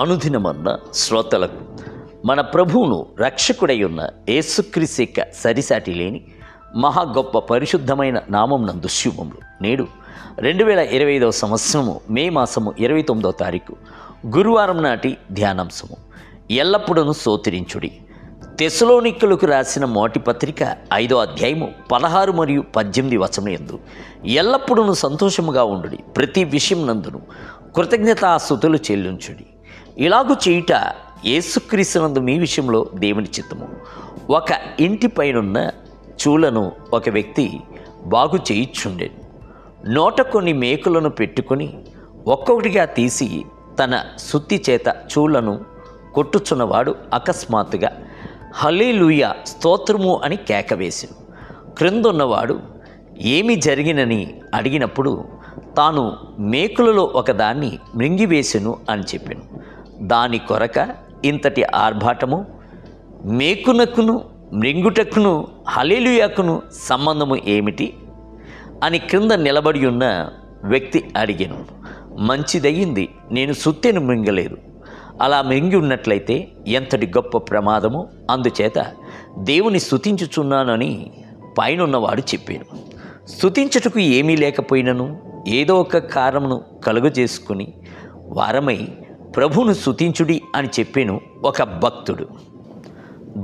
అనుదినమన్న శ్రోతలకు మన ప్రభువును రక్షకుడై ఉన్న యేసుక్రీస్తు యొక్క సరిసాటి లేని మహా గొప్ప పరిశుద్ధమైన నామం నందు శుభములు. నేడు 2025 సంవత్సరము మే మాసము 29వ తారీఖు గురువారం నాటి ధ్యానాంశము ఎల్లప్పుడూ స్తోత్రించుడి. తెస్సలోనికలకు రాసిన మొదటి పత్రిక 5వ అధ్యాయము 16 మరియు 18 వచనం యందు ఎల్లప్పుడూ సంతోషముగా ఉండుడి, ప్రతి విషయం నందును కృతజ్ఞతాస్తుతులు చెల్లించుడి. ఇలాగు చేయుట యేసుక్రీస్తునందు మీ విషయంలో దేవుని చిత్తము. ఒక ఇంటి పైనున్న చూలను ఒక వ్యక్తి బాగు చేయిచుండెను. నోట కొన్ని మేకులను పెట్టుకొని ఒక్కొక్కటిగా తీసి తన సుత్తి చేత చూలను కొట్టుచున్నవాడు అకస్మాత్తుగా హల్లెలూయా స్తోత్రము అని కేకవేసెను. క్రిందున్నవాడు ఏమి జరిగినని అడిగినప్పుడు తాను మేకులలో ఒకదాన్ని మృంగివేసెను అని చెప్పాను. దాని కొరక ఇంతటి ఆర్భాటము, మేకునకును మృంగుటకును హల్లెలూయాకును సంబంధము ఏమిటి అని క్రింద నిలబడి ఉన్న వ్యక్తి అడిగాను. మంచిదయ్యింది, నేను సుత్తెను మృంగలేదు. అలా మృంగి ఉన్నట్లయితే ఎంతటి గొప్ప ప్రమాదము. అందుచేత దేవుని స్తుతించుచున్నానని పైనున్నవాడు చెప్పాను. స్తుతించుటకు ఏమీ లేకపోయినను ఏదో ఒక కారణమును కలుగజేసుకుని వారమై ప్రభువును స్తుతించుడి అని చెప్పాను ఒక భక్తుడు.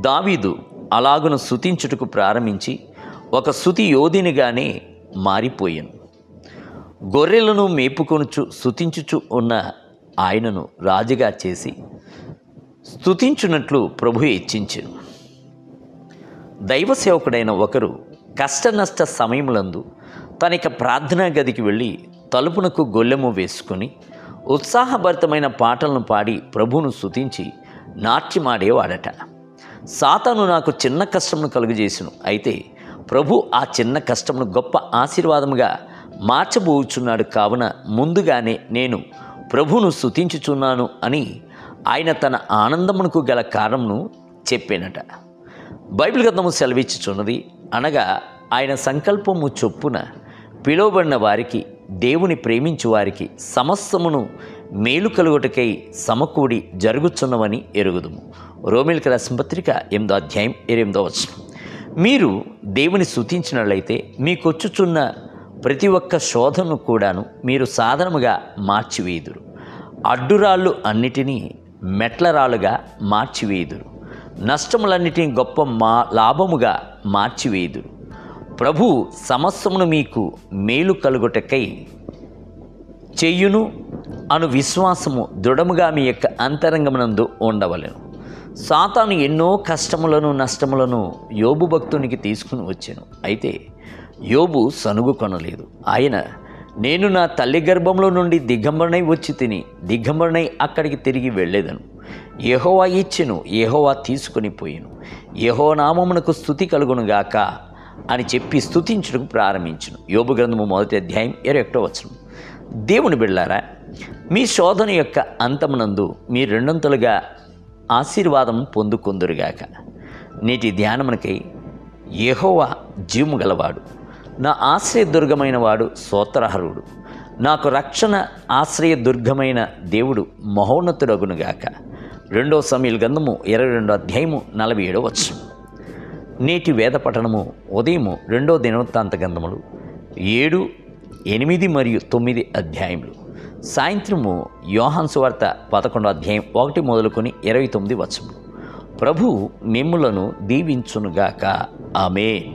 దావీదు అలాగును స్తుతించుటకు ప్రారంభించి ఒక స్తుతి యోధినిగానే మారిపోయాను. గొర్రెలను మేపుకొనుచు స్తుతించుచు ఉన్న ఆయనను రాజుగా చేసి స్తుతించున్నట్లు ప్రభు హెచ్చించెను. దైవ సేవకుడైన ఒకరు కష్ట నష్ట సమయములందు తన ప్రార్థనా గదికి వెళ్ళి తలుపునకు గొల్లెము వేసుకొని ఉత్సాహభరితమైన పాటలను పాడి ప్రభువును స్తుతించి నాట్యమాడేవాడట. సాతాను నాకు చిన్న కష్టమును కలుగజేసును, అయితే ప్రభు ఆ చిన్న కష్టమును గొప్ప ఆశీర్వాదముగా మార్చబోచున్నాడు. కావున ముందుగానే నేను ప్రభువును స్తుతించుచున్నాను అని ఆయన తన ఆనందమునకు గల కారణమును చెప్పానట. బైబిల్ గ్రంథము సెలవిచ్చుచున్నది, అనగా ఆయన సంకల్పము చొప్పున పిలువబడిన వారికి, దేవుని ప్రేమించు వారికి సమస్తమును మేలు కలుగుటకై సమకూడి జరుగుచున్నవని ఎరుగుదుము. రోమీయులకు రాసిన పత్రిక 8వ అధ్యాయం 28వ వచనం. మీరు దేవుని స్తుతించినట్లయితే మీకొచ్చుచున్న ప్రతి ఒక్క శోధనను కూడాను మీరు సాధనముగా మార్చివేయుదురు. అడ్డురాళ్ళు అన్నిటినీ మెట్లరాళ్ళుగా మార్చివేయుదురు. నష్టములన్నిటినీ గొప్ప లాభముగా మార్చివేయుదురు. ప్రభు సమస్తమును మీకు మేలు కలుగుటకై చెయ్యును అను విశ్వాసము దృఢముగా మీ యొక్క అంతరంగమునందు ఉండవలెను. సాతాను ఎన్నో కష్టములను నష్టములను యోబు భక్తునికి తీసుకుని వచ్చాను, అయితే యోబు సనుగు కొనలేదు. ఆయన, నేను నా తల్లి గర్భంలో నుండి దిగంబరనై వచ్చి తిని దిగంబరనై అక్కడికి తిరిగి వెళ్ళేదను. యెహోవా ఇచ్చెను, యెహోవా తీసుకొని పోయెను, యెహోవా నామమునకు స్తుతి కలుగునుగాక అని చెప్పి స్తుతించుటకు ప్రారంభించును. యోబు గ్రంథము 1వ అధ్యాయం 21వ వచనం. దేవుని బిడ్డలారా, మీ శోధన యొక్క అంతమునందు మీ రెండంతలుగా ఆశీర్వాదం పొందుకొందురుగాక. నేటి ధ్యానమునకై యెహోవా జీవము గలవాడు, నా ఆశ్రయదుర్గమైన వాడు స్తోత్రార్హుడు, నాకు రక్షణ ఆశ్రయదుర్గమైన దేవుడు మహోన్నతుడగునుగాక. 2వ సమూయేలు గ్రంథము 22వ అధ్యాయము 47వ వచనం. నేటి వేద పఠనము ఉదయము 2వ దినవృత్తాంత గ్రంథములు 7, 8 మరియు 9 అధ్యాయములు. సాయంత్రము యోహాను సువార్త 11వ అధ్యాయం 1 మొదలుకొని 29 వచనములు. ప్రభు మిమ్ములను దీవించునుగాక. ఆమేన్.